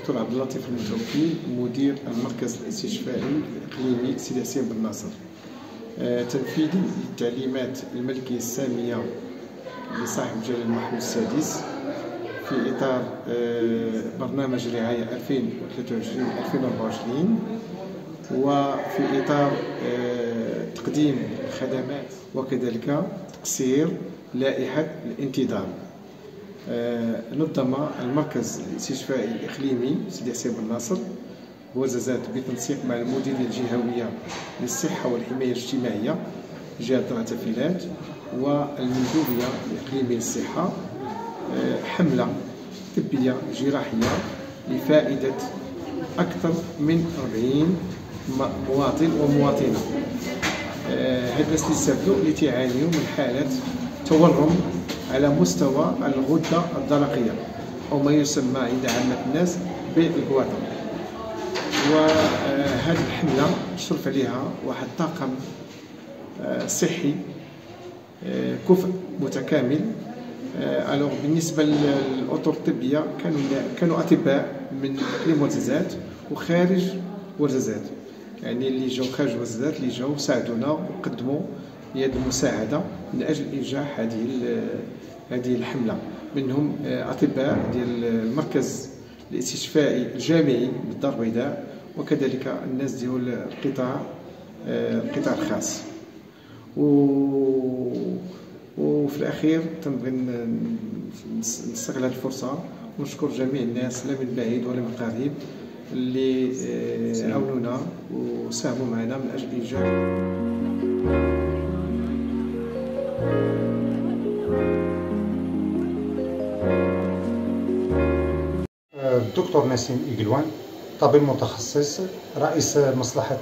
دكتور عبد اللطيف المتوكي، مدير المركز الاستشفائي الإقليمي سيدي حسين بن ناصر، تنفيذا للتعليمات الملكية السامية لصاحب الجلالة محمد السادس في إطار برنامج الرعاية 2023-2024، وفي إطار تقديم الخدمات وكذلك تقصير لائحة الانتظام. نظم المركز الاستشفائي الإقليمي سيدي حسين بن ناصر وزازات بتنسيق مع المديرية الجهوية للصحة والحماية الاجتماعية جهة درعا تافيلات والمندوبية الإقليمية للصحة حملة طبية جراحية لفائدة أكثر من 40 مواطن ومواطنة. هاد الناس اللي استفدوا اللي تعانيوا من حالة تورم على مستوى الغدة الدرقية أو ما يسمى عند عامة الناس بالجواطة. وهذه الحملة شرف عليها واحد الطاقم صحي كفء متكامل. بالنسبة للأطر الطبية كانوا أطباء من إقليم ورزازات وخارج ورزازات، يعني اللي جاو خارج ورزازات اللي جاو ساعدونا وقدموا يد المساعدة من أجل إنجاح هذه الحملة. منهم أطباء ديال المركز الاستشفائي الجامعي بالدار البيضاء وكذلك الناس ديال القطاع الخاص. وفي الأخير تنبغي نستغل هذه الفرصة ونشكر جميع الناس لا من بعيد ولا من قريب اللي عاونونا وساهموا معنا من أجل إنجاح. الدكتور نسيم إيقلوان، طبيب متخصص رئيس مصلحة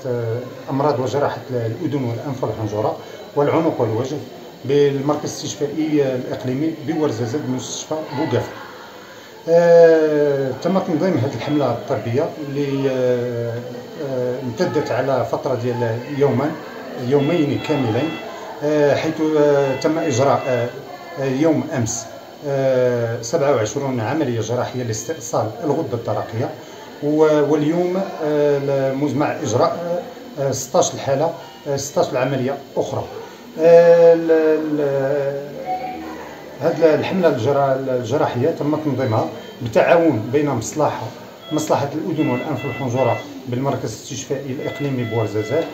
أمراض وجراحة الأذن والأنف والحنجرة والعنق والوجه بالمركز الاستشفائي الإقليمي بورزازات بمستشفى بوقافة. تم تنظيم هذه الحملة الطبية اللي امتدت على فترة ديال يومين كاملين، حيث تم إجراء يوم أمس 27 عملية جراحية لاستئصال الغدة الدرقية، واليوم مزمع إجراء 16 حالة 16 عملية أخرى. هذه الحملة الجراحية تم تنظيمها بالتعاون بين مصلحة الأذن والأنف والحنجرة بالمركز الاستشفائي الإقليمي بورزازات،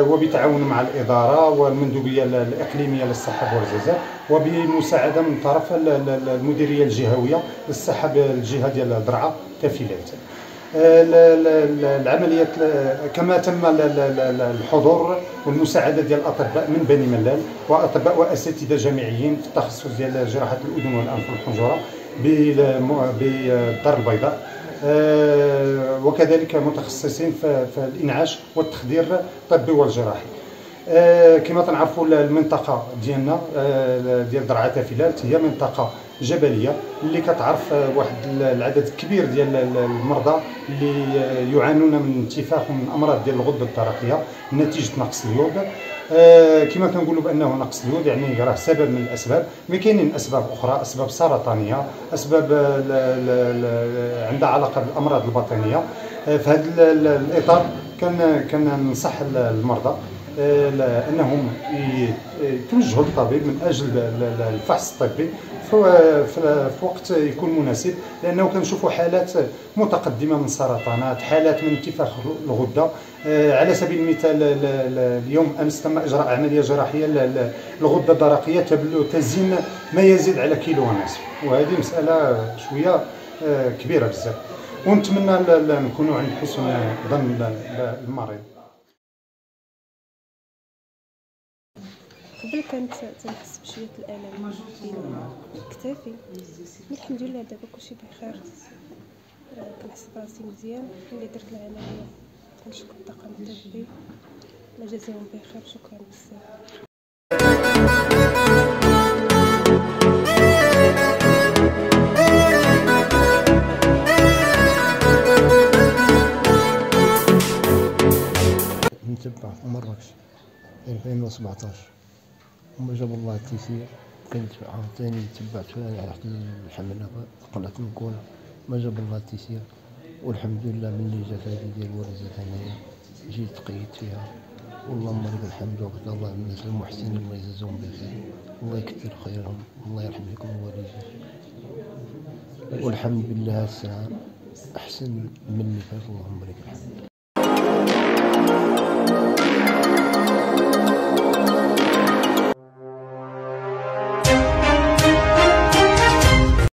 وبتعاون مع الإدارة والمندوبية الإقليمية للصحة بورزازات، وبمساعدة من طرف المديرية الجهوية للصحة بالجهة ديال درعا تافيلات. العمليات كما تم الحضور والمساعدة ديال الأطباء من بني ملال وأطباء وأساتذة جامعيين في التخصص ديال جراحة الأذن والأنف والحنجرة بالدار البيضاء، وكذلك متخصصين في الإنعاش والتخدير الطبي والجراحي. كما تنعرفوا المنطقة ديالنا ديال درعا تافيلات هي منطقة جبلية اللي كتعرف واحد العدد كبير ديال المرضى اللي يعانون من انتفاخ ومن امراض ديال الغده الدرقيه نتيجه نقص اليود. كما كنقولوا بانه نقص اليود يعني راه سبب من الاسباب، مي كاينين اسباب اخرى، اسباب سرطانيه، اسباب عندها علاقه بالامراض الباطنيه. في هذا الاطار كننصح المرضى انهم يتوجهوا للطبيب من اجل الفحص الطبي في وقت يكون مناسب، لانه كنشوفوا حالات متقدمه من سرطانات، حالات من انتفاخ الغده. على سبيل المثال اليوم امس تم اجراء عمليه جراحيه للغده الدرقيه تزن ما يزيد على كيلو ونصف، وهذه مساله شويه كبيره بزاف، ونتمنى نكونوا عند حسن ظن المريض. قبل كانت تنحس بشويه الالم في كتافي، الحمد لله دابا كلشي بخير، كنحس براسي مزيان. اللي درت العمليه كنشكر الطاقم الطبي، الله يجازيهم بخير، شكرا بزاف. نتبع في مراكش 2017 هما جابوا الله التيسير، كنت عاوتاني تبعت على واحد الحملة طلعت من كولا ما جاب الله التيسير، والحمد لله ملي جات هذه ديال الورزات هنايا جيت تقيت فيها، واللهم لك الحمد وقت الله الناس المحسنين الله يجازيهم بخير، الله يكثر خيرهم، الله يرحم فيكم الوالدين. والحمد لله الساعة أحسن من اللي فات، اللهم لك الحمد.